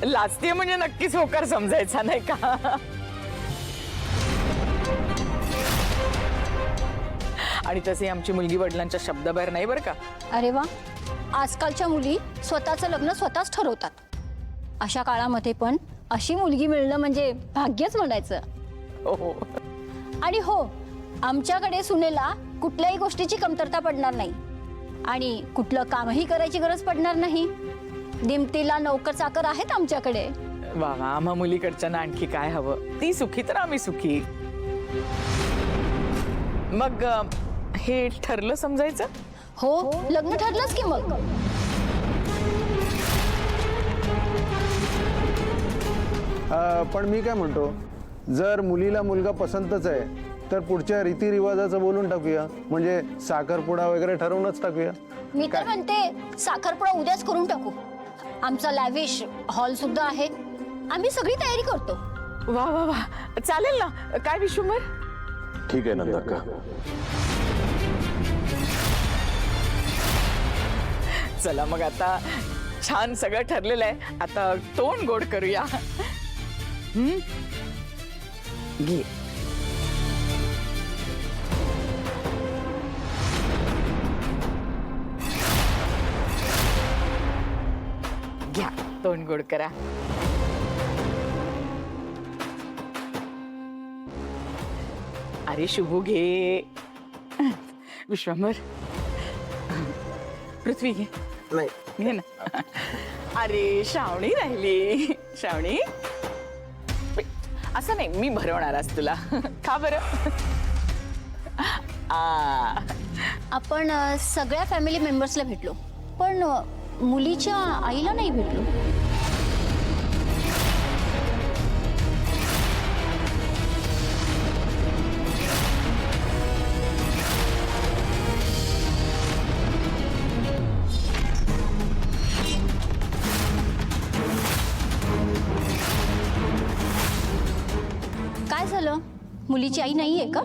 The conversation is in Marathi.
लाजतीये म्हणजे नक्कीच होकार समजायचा नाही का? आणि तसे आमची मुलगी वडिलांच्या शब्दाबाहेर नाही बरं का. अरे वा, आजकालच्या मुली स्वतःचं लग्न स्वतःच ठरवतात. अशा काळामध्ये पण अशी मुलगी मिळणं म्हणजे भाग्यच म्हणायचं. हो. आणि हो, आमच्याकडे सुनेला कुठल्याही गोष्टीची कमतरता पडणार नाही आणि कुठलं कामही करायची गरज पडणार नाही. दिमतीला नोकर चाकर आहेत आमच्याकडे. वा वा, आम्हा मुलीकडच्या आणखी काय हवं. ती सुखी तर आम्ही सुखी. मग हे ठरलं समजायचं? हो, लग्न ठरलंच की मग. पण मी काय म्हणतो, जर मुलीला मुलगा पसंतच आहे तर पुढच्या रीतिरिवाजाचं बोलून टाकूया. म्हणजे साखरपुडा वगैरे ठरवूनच टाकूया. मी तर म्हणते साखरपुडा उद्याच करून टाकू. आमचा लॅविश हॉल सुद्धा आहे. आम्ही सगळी तयारी करतो. वा वा वा, चालेल ना. काय विश्वंभर? ठीक आहे नंदाक्का. चला मग आता छान सगळं ठरलेलं आहे. आता तोंड गोड करूया. घे. घ्या, तोंड गोड करा. अरे शुभू घे. विश्वंभर, पृथ्वी घे. नाही घे ना. अरे श्रावणी राहिली. श्रावणी, असं नाही, मी भरवणार आज तुला. खा बरं. आपण सगळ्या फॅमिली मेंबर्सला भेटलो, पण मुलीच्या आईला नाही भेटलो. काय झालं? मुलीची आई नाहीये का?